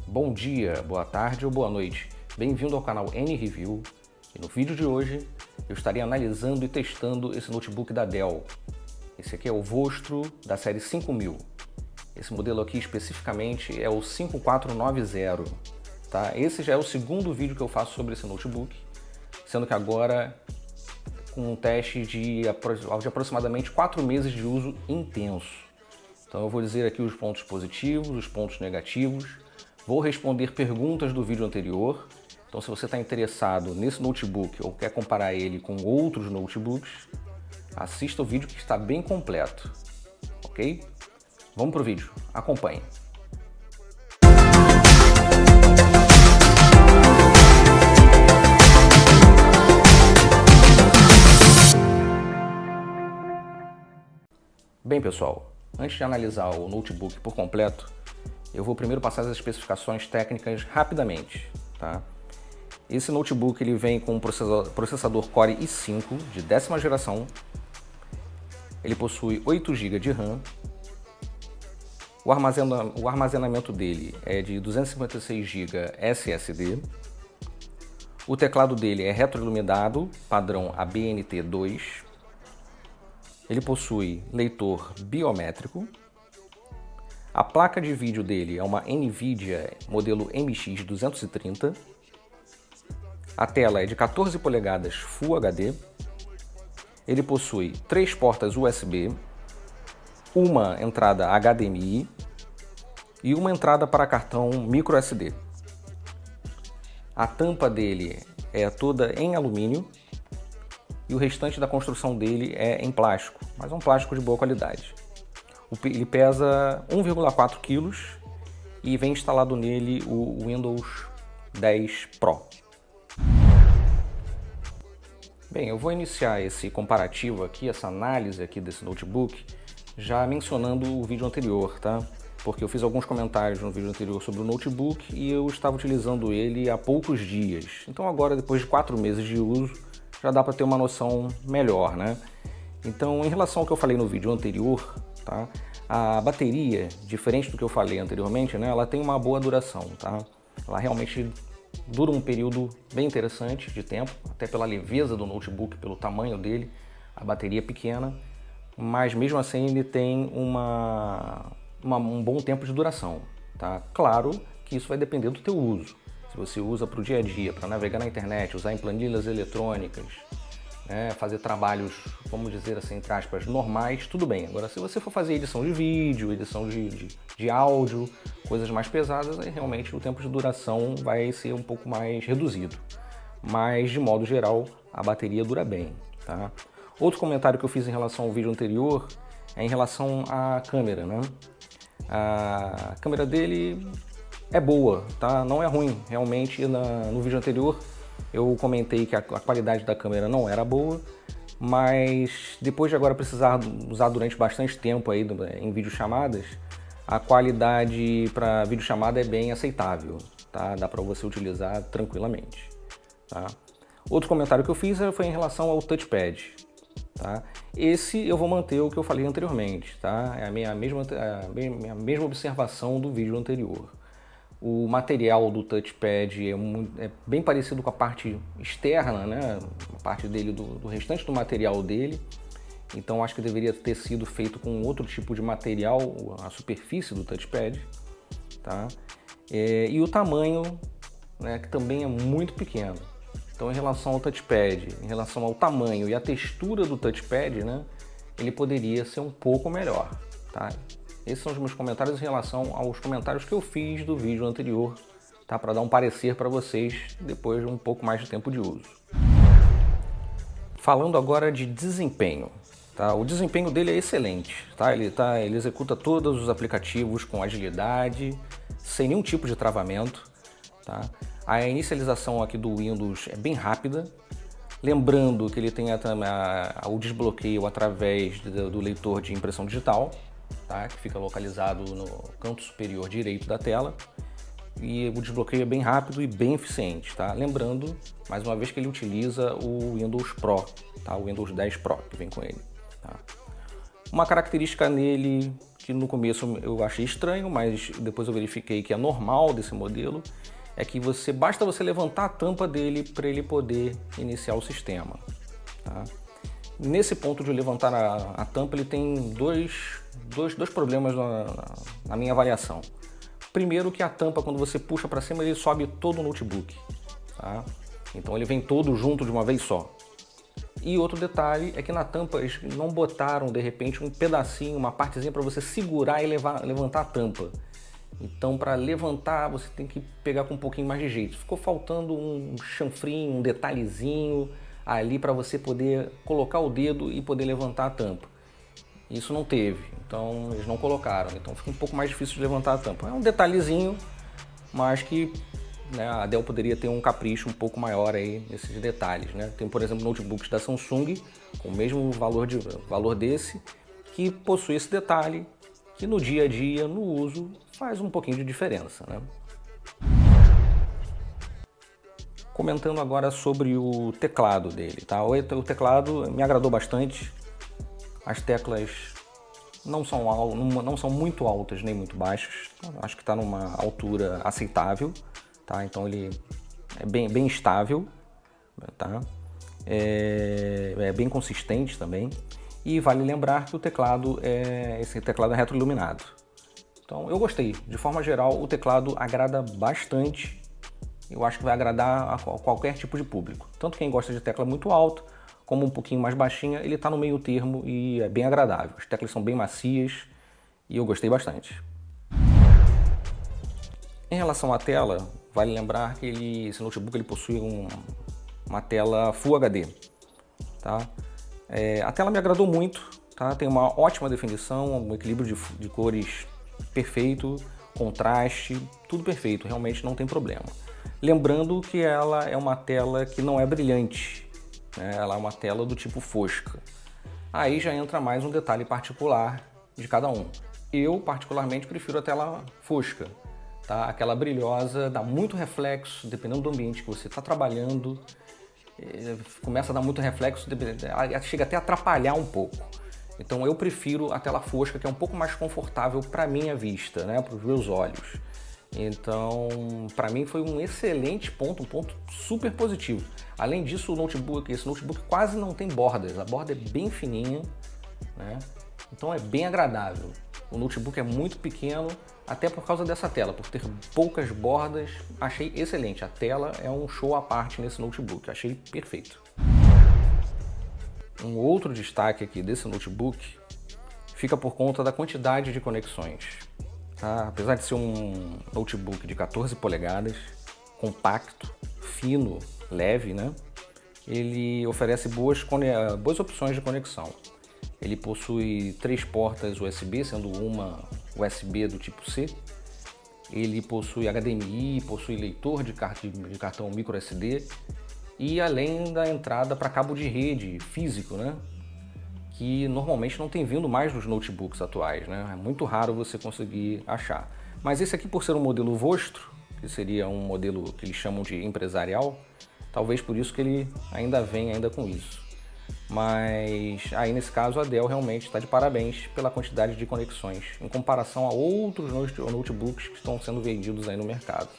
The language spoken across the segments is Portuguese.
Bom dia, boa tarde ou boa noite. Bem-vindo ao canal NReview e no vídeo de hoje eu estarei analisando e testando esse notebook da Dell. Esse aqui é o Vostro da série 5000. Esse modelo aqui especificamente é o 5490. Tá? Esse já é o segundo vídeo que eu faço sobre esse notebook, sendo que agora com um teste de aproximadamente 4 meses de uso intenso. Então eu vou dizer aqui os pontos positivos, os pontos negativos. Vou responder perguntas do vídeo anterior, então se você está interessado nesse notebook ou quer comparar ele com outros notebooks, assista o vídeo que está bem completo, ok? Vamos para o vídeo, acompanhe. Bem pessoal, antes de analisar o notebook por completo, eu vou primeiro passar as especificações técnicas rapidamente, tá? Esse notebook ele vem com um processador Core i5 de 10ª geração, ele possui 8 GB de RAM, o armazenamento dele é de 256 GB SSD, o teclado dele é retroiluminado, padrão ABNT2, ele possui leitor biométrico. A placa de vídeo dele é uma NVIDIA modelo MX230. A tela é de 14 polegadas Full HD. Ele possui 3 portas USB, uma entrada HDMI e uma entrada para cartão microSD. A tampa dele é toda em alumínio e o restante da construção dele é em plástico, mas é um plástico de boa qualidade. Ele pesa 1,4 kg e vem instalado nele o Windows 10 Pro. Bem, eu vou iniciar esse comparativo aqui, essa análise aqui desse notebook, já mencionando o vídeo anterior, tá? Porque eu fiz alguns comentários no vídeo anterior sobre o notebook e eu estava utilizando ele há poucos dias. Então agora, depois de 4 meses de uso, já dá para ter uma noção melhor, né? Então, em relação ao que eu falei no vídeo anterior, tá? A bateria, diferente do que eu falei anteriormente, né? Ela tem uma boa duração, tá? Ela realmente dura um período bem interessante de tempo, até pela leveza do notebook, pelo tamanho dele, a bateria é pequena, mas mesmo assim ele tem um bom tempo de duração, tá? Claro que isso vai depender do teu uso. Se você usa para o dia a dia, para navegar na internet, usar em planilhas eletrônicas, né, fazer trabalhos, vamos dizer assim, entre aspas, normais, tudo bem. Agora, se você for fazer edição de vídeo, edição de áudio, coisas mais pesadas, aí realmente o tempo de duração vai ser um pouco mais reduzido. Mas, de modo geral, a bateria dura bem, tá? Outro comentário que eu fiz em relação ao vídeo anterior é em relação à câmera, né? A câmera dele é boa, tá? Não é ruim. Realmente, no vídeo anterior, eu comentei que a qualidade da câmera não era boa, mas depois de agora precisar usar durante bastante tempo aí em videochamadas, a qualidade para videochamada é bem aceitável, tá? Dá para você utilizar tranquilamente, tá? Outro comentário que eu fiz foi em relação ao touchpad, tá? Esse eu vou manter o que eu falei anteriormente, tá? É a minha mesma observação do vídeo anterior. O material do touchpad é bem parecido com a parte externa, né? A parte dele do restante do material dele. Então acho que deveria ter sido feito com outro tipo de material, a superfície do touchpad, tá? E o tamanho, né, que também é muito pequeno. Então, em relação ao touchpad, em relação ao tamanho e a textura do touchpad, né, ele poderia ser um pouco melhor, tá? Esses são os meus comentários em relação aos comentários que eu fiz do vídeo anterior, tá? Para dar um parecer para vocês depois de um pouco mais de tempo de uso. Falando agora de desempenho, tá? O desempenho dele é excelente, tá? Ele executa todos os aplicativos com agilidade, sem nenhum tipo de travamento, tá? A inicialização aqui do Windows é bem rápida, lembrando que ele tem o desbloqueio através do leitor de impressão digital, tá? Que fica localizado no canto superior direito da tela, e o desbloqueio é bem rápido e bem eficiente, tá? Lembrando, mais uma vez, que ele utiliza o Windows Pro, tá? O Windows 10 Pro que vem com ele, tá? Uma característica nele que no começo eu achei estranho, mas depois eu verifiquei que é normal desse modelo, é que basta você levantar a tampa dele para ele poder iniciar o sistema. Tá? Nesse ponto de levantar a tampa, ele tem dois problemas na minha avaliação. Primeiro, que a tampa, quando você puxa para cima, ele sobe todo o notebook. Tá? Então ele vem todo junto de uma vez só. E outro detalhe é que na tampa eles não botaram, de repente, um pedacinho, uma partezinha para você segurar e levantar a tampa. Então, para levantar, você tem que pegar com um pouquinho mais de jeito. Ficou faltando um chanfrinho, um detalhezinho ali para você poder colocar o dedo e poder levantar a tampa. Isso não teve, então eles não colocaram. Então fica um pouco mais difícil de levantar a tampa. É um detalhezinho, mas que, né, a Dell poderia ter um capricho um pouco maior aí nesses detalhes, né? Tem, por exemplo, notebooks da Samsung com o mesmo valor desse, que possui esse detalhe que no dia a dia, no uso, faz um pouquinho de diferença, né? Comentando agora sobre o teclado dele, tá? O teclado me agradou bastante. As teclas não são muito altas nem muito baixas. Acho que está numa altura aceitável, tá? Então ele é bem estável, tá? É bem consistente também. E vale lembrar que esse teclado é retroiluminado. Então eu gostei. De forma geral, o teclado agrada bastante. Eu acho que vai agradar a qualquer tipo de público. Tanto quem gosta de tecla muito alta, como um pouquinho mais baixinha, ele está no meio termo e é bem agradável. As teclas são bem macias e eu gostei bastante. Em relação à tela, vale lembrar que esse notebook possui uma tela Full HD. Tá? A tela me agradou muito, tá? Tem uma ótima definição, um equilíbrio de cores perfeito, contraste, tudo perfeito, realmente não tem problema. Lembrando que ela é uma tela que não é brilhante, né? Ela é uma tela do tipo fosca. Aí já entra mais um detalhe particular de cada um. Eu, particularmente, prefiro a tela fosca. Tá? Aquela brilhosa, dá muito reflexo, dependendo do ambiente que você está trabalhando. Começa a dar muito reflexo, chega até a atrapalhar um pouco. Então eu prefiro a tela fosca, que é um pouco mais confortável para a minha vista, né? Para os meus olhos. Então, para mim foi um excelente ponto, um ponto super positivo. Além disso, esse notebook quase não tem bordas, a borda é bem fininha, né? Então é bem agradável. O notebook é muito pequeno, até por causa dessa tela, por ter poucas bordas, achei excelente. A tela é um show à parte nesse notebook, achei perfeito. Um outro destaque aqui desse notebook fica por conta da quantidade de conexões. Tá? Apesar de ser um notebook de 14 polegadas, compacto, fino, leve, né? Ele oferece boas opções de conexão. Ele possui 3 portas USB, sendo uma USB do tipo C. Ele possui HDMI, possui leitor de cartão microSD e além da entrada para cabo de rede físico, né? Que normalmente não tem vindo mais nos notebooks atuais, né? É muito raro você conseguir achar. Mas esse aqui, por ser um modelo Vostro, que seria um modelo que eles chamam de empresarial, talvez por isso que ele ainda vem com isso. Mas aí nesse caso a Dell realmente está de parabéns pela quantidade de conexões em comparação a outros notebooks que estão sendo vendidos aí no mercado.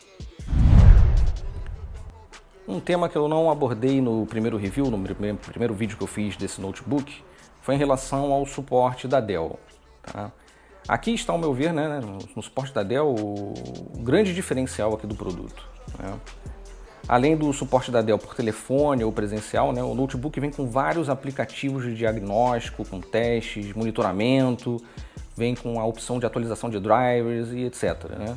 Um tema que eu não abordei no primeiro review, no primeiro vídeo que eu fiz desse notebook, foi em relação ao suporte da Dell. Tá? Aqui está, ao meu ver, né, no suporte da Dell, o grande diferencial aqui do produto. Né? Além do suporte da Dell por telefone ou presencial, né, o notebook vem com vários aplicativos de diagnóstico, com testes, monitoramento, vem com a opção de atualização de drivers e etc. Né?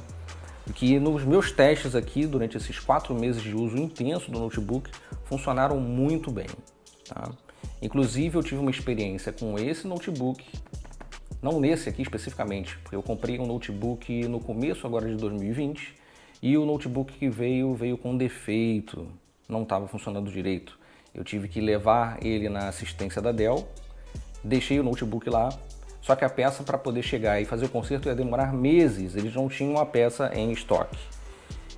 Que nos meus testes aqui, durante esses 4 meses de uso intenso do notebook, funcionaram muito bem. Tá? Inclusive eu tive uma experiência com esse notebook, não nesse aqui especificamente, porque eu comprei um notebook no começo agora de 2020 e o notebook que veio com defeito, não estava funcionando direito. Eu tive que levar ele na assistência da Dell, deixei o notebook lá, só que a peça para poder chegar e fazer o conserto ia demorar meses, eles não tinham a peça em estoque.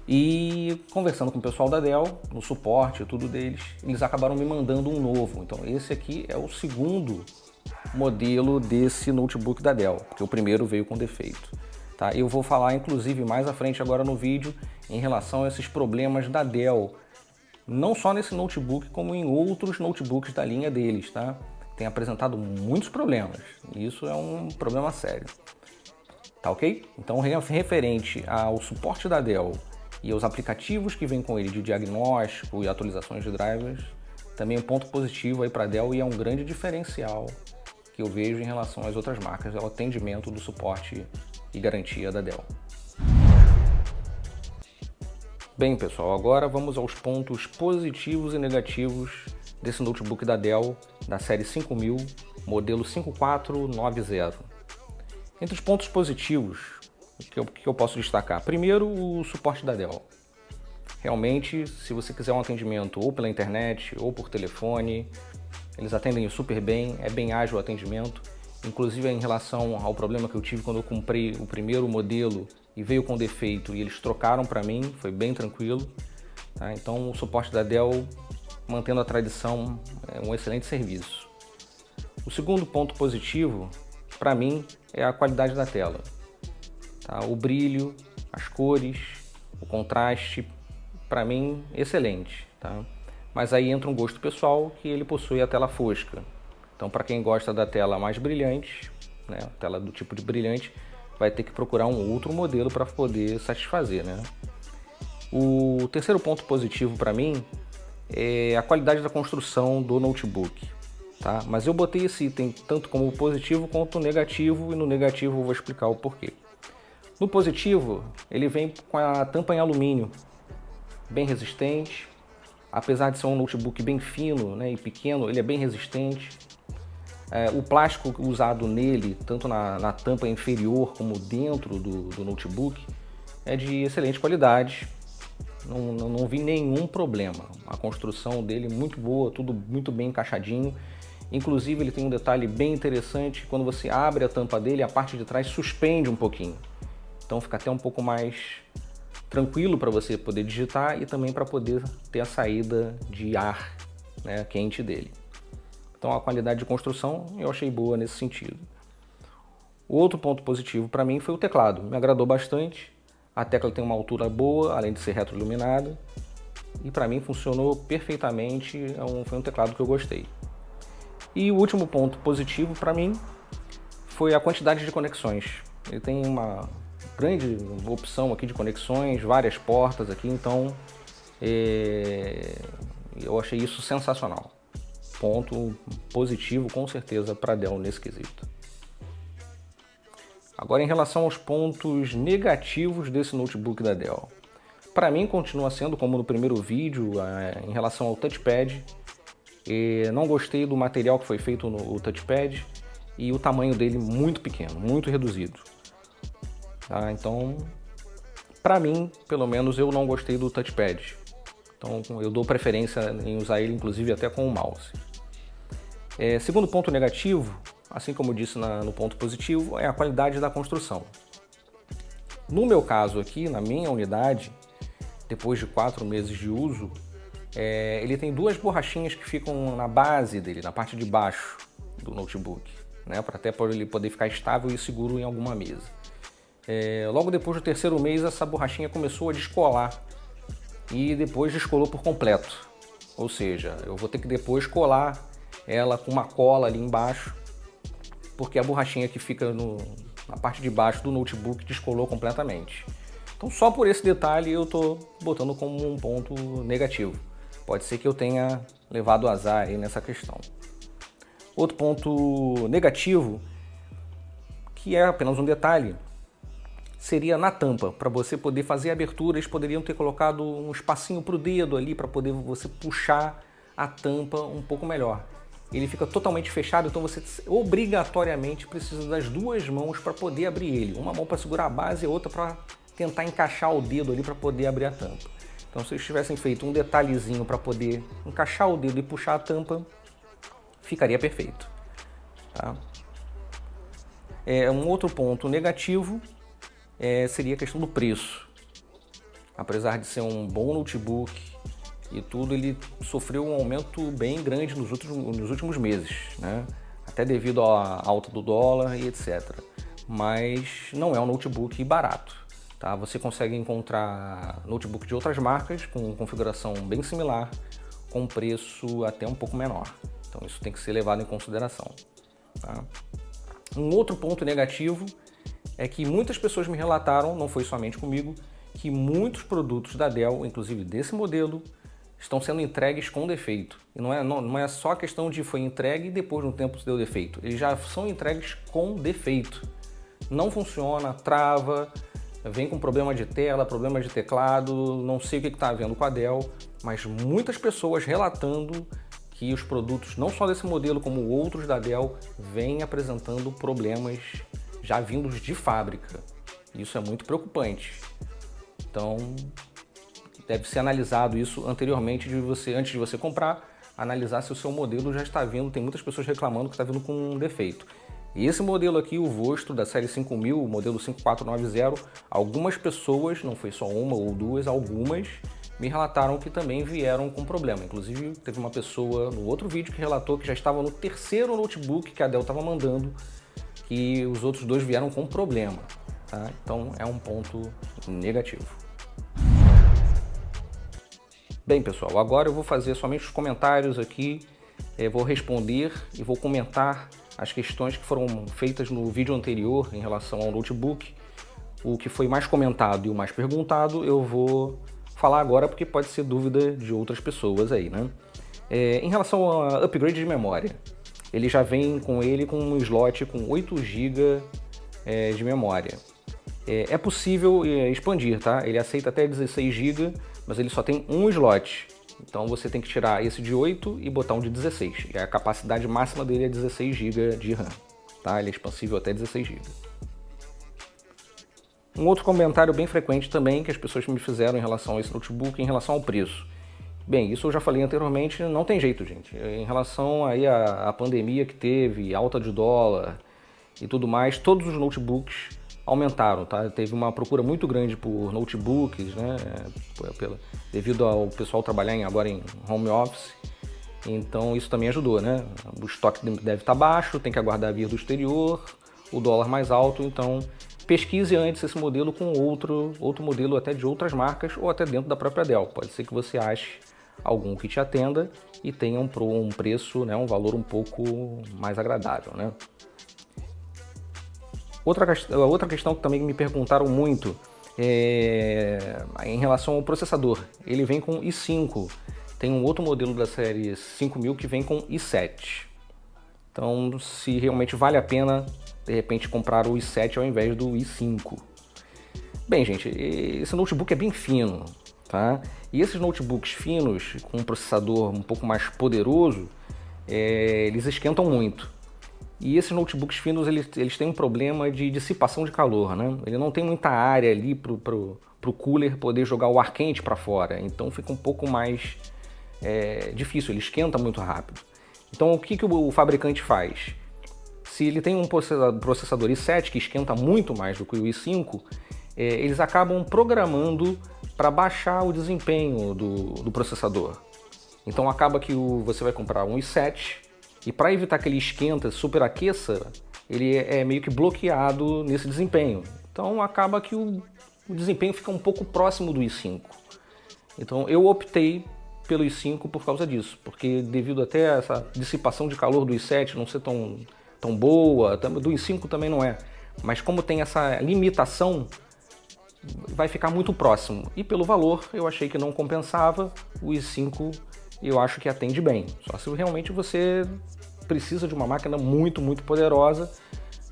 E conversando com o pessoal da Dell, no suporte e tudo deles, eles acabaram me mandando um novo. Então esse aqui é o segundo modelo desse notebook da Dell, porque o primeiro veio com defeito. Tá? Eu vou falar inclusive mais à frente agora no vídeo em relação a esses problemas da Dell, não só nesse notebook como em outros notebooks da linha deles, tá? Tem apresentado muitos problemas, e isso é um problema sério. Tá ok? Então, referente ao suporte da Dell e aos aplicativos que vêm com ele de diagnóstico e atualizações de drivers, também um ponto positivo aí para a Dell, e é um grande diferencial que eu vejo em relação às outras marcas, é o atendimento do suporte e garantia da Dell. Bem, pessoal, agora vamos aos pontos positivos e negativos desse notebook da Dell, da série 5000, modelo 5490. Entre os pontos positivos, que eu posso destacar? Primeiro, o suporte da Dell. Realmente, se você quiser um atendimento ou pela internet ou por telefone, eles atendem super bem, é bem ágil o atendimento. Inclusive em relação ao problema que eu tive quando eu comprei o primeiro modelo e veio com defeito e eles trocaram para mim, foi bem tranquilo. Tá? Então o suporte da Dell, mantendo a tradição, é um excelente serviço. O segundo ponto positivo, para mim, é a qualidade da tela. Tá? O brilho, as cores, o contraste, para mim, excelente. Tá? Mas aí entra um gosto pessoal, que ele possui a tela fosca. Então, para quem gosta da tela mais brilhante, né, a tela do tipo de brilhante, vai ter que procurar um outro modelo para poder satisfazer, né? O terceiro ponto positivo para mim é a qualidade da construção do notebook. Tá? Mas eu botei esse item tanto como positivo quanto negativo, e no negativo eu vou explicar o porquê. No positivo, ele vem com a tampa em alumínio, bem resistente. Apesar de ser um notebook bem fino, né, e pequeno, ele é bem resistente. O plástico usado nele, tanto na tampa inferior como dentro do notebook, é de excelente qualidade. Não vi nenhum problema. A construção dele é muito boa, tudo muito bem encaixadinho. Inclusive ele tem um detalhe bem interessante: quando você abre a tampa dele, a parte de trás suspende um pouquinho. Então fica até um pouco mais tranquilo para você poder digitar e também para poder ter a saída de ar, né, quente dele. Então a qualidade de construção eu achei boa nesse sentido. O outro ponto positivo para mim foi o teclado. Me agradou bastante. A tecla tem uma altura boa, além de ser retroiluminada. E para mim funcionou perfeitamente. Foi um teclado que eu gostei. E o último ponto positivo para mim foi a quantidade de conexões. Ele tem uma grande opção aqui de conexões, várias portas aqui, então eu achei isso sensacional. Ponto positivo com certeza para a Dell nesse quesito. Agora, em relação aos pontos negativos desse notebook da Dell. Para mim continua sendo como no primeiro vídeo, em relação ao touchpad. Não gostei do material que foi feito no touchpad e o tamanho dele muito pequeno, muito reduzido. Tá? Então, para mim, pelo menos, eu não gostei do touchpad. Então eu dou preferência em usar ele inclusive até com o mouse. Segundo ponto negativo, assim como eu disse no ponto positivo, é a qualidade da construção. No meu caso aqui, na minha unidade, depois de 4 meses de uso, ele tem 2 borrachinhas que ficam na base dele, na parte de baixo do notebook, né, para ele poder ficar estável e seguro em alguma mesa. Logo depois do 3º mês, essa borrachinha começou a descolar e depois descolou por completo. Ou seja, eu vou ter que depois colar ela com uma cola ali embaixo, porque a borrachinha que fica na parte de baixo do notebook descolou completamente. Então só por esse detalhe eu estou botando como um ponto negativo. Pode ser que eu tenha levado azar aí nessa questão. Outro ponto negativo, que é apenas um detalhe, seria na tampa. Para você poder fazer a abertura, eles poderiam ter colocado um espacinho para o dedo ali, para poder você puxar a tampa um pouco melhor. Ele fica totalmente fechado, então você obrigatoriamente precisa das 2 mãos para poder abrir ele. Uma mão para segurar a base e outra para tentar encaixar o dedo ali para poder abrir a tampa. Então se eles tivessem feito um detalhezinho para poder encaixar o dedo e puxar a tampa, ficaria perfeito. Tá? Um outro ponto negativo seria a questão do preço. Apesar de ser um bom notebook e tudo, ele sofreu um aumento bem grande nos últimos meses, né? até devido à alta do dólar e etc. Mas não é um notebook barato. Tá? Você consegue encontrar notebook de outras marcas com configuração bem similar, com preço até um pouco menor. Então isso tem que ser levado em consideração. Tá? Um outro ponto negativo é que muitas pessoas me relataram, não foi somente comigo, que muitos produtos da Dell, inclusive desse modelo, estão sendo entregues com defeito. E não é só a questão de foi entregue e depois de um tempo deu defeito. Eles já são entregues com defeito. Não funciona, trava, vem com problema de tela, problema de teclado, não sei o que está havendo com a Dell, mas muitas pessoas relatando que os produtos, não só desse modelo como outros da Dell, vêm apresentando problemas já vindos de fábrica. Isso é muito preocupante. Então, deve ser analisado isso anteriormente, antes de você comprar, analisar se o seu modelo já está vindo. Tem muitas pessoas reclamando que está vindo com um defeito. E esse modelo aqui, o Vostro da série 5000, o modelo 5490, algumas pessoas, não foi só uma ou duas, algumas, me relataram que também vieram com problema. Inclusive, teve uma pessoa no outro vídeo que relatou que já estava no terceiro notebook que a Dell estava mandando, que os outros dois vieram com problema. Tá? Então, é um ponto negativo. Bem, pessoal, agora eu vou fazer somente os comentários aqui, vou responder e vou comentar as questões que foram feitas no vídeo anterior em relação ao notebook. O que foi mais comentado e o mais perguntado eu vou falar agora porque pode ser dúvida de outras pessoas aí, né? Em relação ao upgrade de memória, ele já vem com um slot com 8 GB de memória. É possível expandir, tá? Ele aceita até 16 GB, mas ele só tem um slot. Então você tem que tirar esse de 8 e botar um de 16. E a capacidade máxima dele é 16 GB de RAM. Tá? Ele é expansível até 16 GB. Um outro comentário bem frequente também que as pessoas me fizeram em relação a esse notebook, em relação ao preço. Bem, isso eu já falei anteriormente, não tem jeito, gente. Em relação aí à pandemia que teve, alta de dólar e tudo mais, todos os notebooks aumentaram, tá? Teve uma procura muito grande por notebooks, né? Devido ao pessoal trabalhar agora em home office, então isso também ajudou, né? O estoque deve estar baixo, tem que aguardar vir do exterior, o dólar mais alto, então pesquise antes esse modelo com outro modelo até de outras marcas ou até dentro da própria Dell. Pode ser que você ache algum que te atenda e tenha um preço, né? Um valor um pouco mais agradável, né? Outra questão que também me perguntaram muito é em relação ao processador. Ele vem com i5, tem um outro modelo da série 5000 que vem com i7. Então, se realmente vale a pena, de repente, comprar o i7 ao invés do i5. Bem, gente, esse notebook é bem fino, tá? E esses notebooks finos, com um processador um pouco mais poderoso, eles esquentam muito. E esses notebooks finos, eles têm um problema de dissipação de calor, né? Ele não tem muita área ali pro cooler poder jogar o ar quente para fora, então fica um pouco mais difícil, ele esquenta muito rápido. Então o que o fabricante faz? Se ele tem um processador i7 que esquenta muito mais do que o i5, eles acabam programando para baixar o desempenho do processador. Então acaba que você vai comprar um i7, e para evitar que ele esquenta, superaqueça, ele é meio que bloqueado nesse desempenho. Então acaba que o desempenho fica um pouco próximo do i5. Então eu optei pelo i5 por causa disso, porque devido até a essa dissipação de calor do i7 não ser tão boa, do i5 também não é, mas como tem essa limitação, vai ficar muito próximo. E pelo valor eu achei que não compensava, o i5 eu acho que atende bem. Só se realmente você precisa de uma máquina muito, muito poderosa,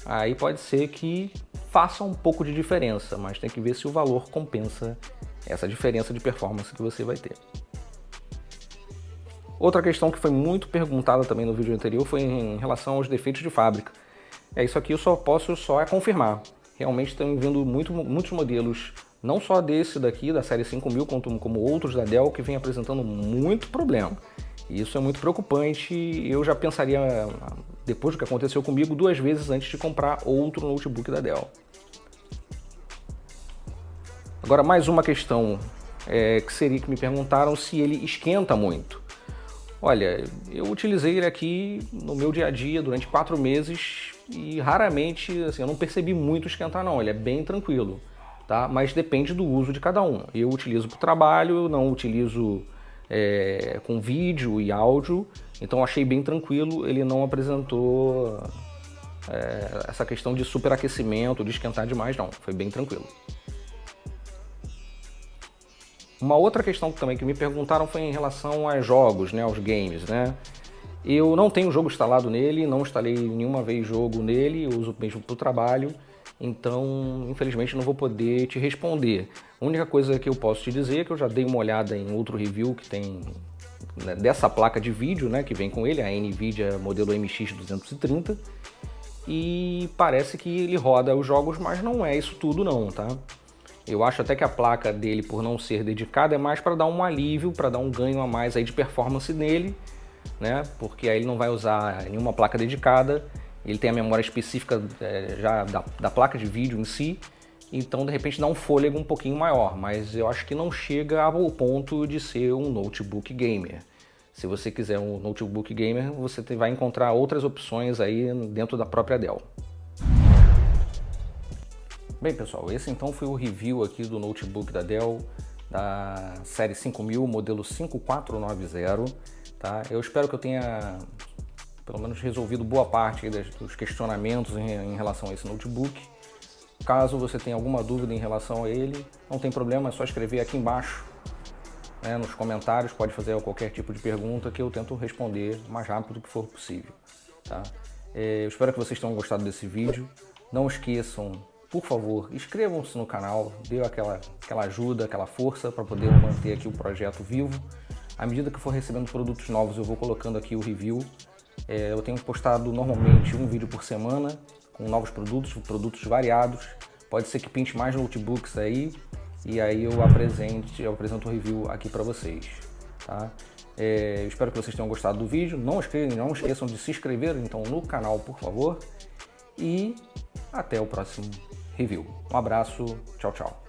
aí pode ser que faça um pouco de diferença, mas tem que ver se o valor compensa essa diferença de performance que você vai ter. Outra questão que foi muito perguntada também no vídeo anterior foi em relação aos defeitos de fábrica. Isso aqui eu só posso confirmar. Realmente estão vindo muitos modelos, não só desse daqui, da série 5000, como outros da Dell, que vem apresentando muito problema. E isso é muito preocupante. Eu já pensaria, depois do que aconteceu comigo, 2 vezes antes de comprar outro notebook da Dell. Agora, mais uma questão que me perguntaram se ele esquenta muito. Olha, eu utilizei ele aqui no meu dia a dia durante 4 meses e raramente, assim, eu não percebi muito esquentar não, ele é bem tranquilo, tá? Mas depende do uso de cada um. Eu utilizo para o trabalho, eu não utilizo com vídeo e áudio, então achei bem tranquilo, ele não apresentou essa questão de superaquecimento, de esquentar demais não, foi bem tranquilo. Uma outra questão também que me perguntaram foi em relação a jogos, né, aos games, né? Eu não tenho jogo instalado nele, não instalei nenhuma vez jogo nele, eu uso mesmo para o trabalho, então infelizmente não vou poder te responder. A única coisa que eu posso te dizer é que eu já dei uma olhada em outro review que tem, né, dessa placa de vídeo, né, que vem com ele, a NVIDIA modelo MX230, e parece que ele roda os jogos, mas não é isso tudo não, tá? Eu acho até que a placa dele, por não ser dedicada, é mais para dar um alívio, para dar um ganho a mais aí de performance nele, né? Porque aí ele não vai usar nenhuma placa dedicada, ele tem a memória específica já da placa de vídeo em si, então de repente dá um fôlego um pouquinho maior, mas eu acho que não chega ao ponto de ser um notebook gamer. Se você quiser um notebook gamer, você vai encontrar outras opções aí dentro da própria Dell. Bem pessoal, esse então foi o review aqui do notebook da Dell, da série 5000, modelo 5490, tá? Eu espero que eu tenha pelo menos resolvido boa parte dos questionamentos em relação a esse notebook. Caso você tenha alguma dúvida em relação a ele, não tem problema, é só escrever aqui embaixo, né, nos comentários, pode fazer qualquer tipo de pergunta que eu tento responder o mais rápido que for possível, tá? Eu espero que vocês tenham gostado desse vídeo, não esqueçam, por favor, inscrevam-se no canal, dê aquela ajuda, aquela força para poder manter aqui o projeto vivo. À medida que eu for recebendo produtos novos, eu vou colocando aqui o review. Eu tenho postado normalmente um vídeo por semana, com novos produtos variados. Pode ser que pinte mais notebooks aí, e aí eu apresento o review aqui para vocês, tá? Eu espero que vocês tenham gostado do vídeo. Não esqueçam de se inscrever então no canal, por favor. E até o próximo review. Um abraço, tchau, tchau.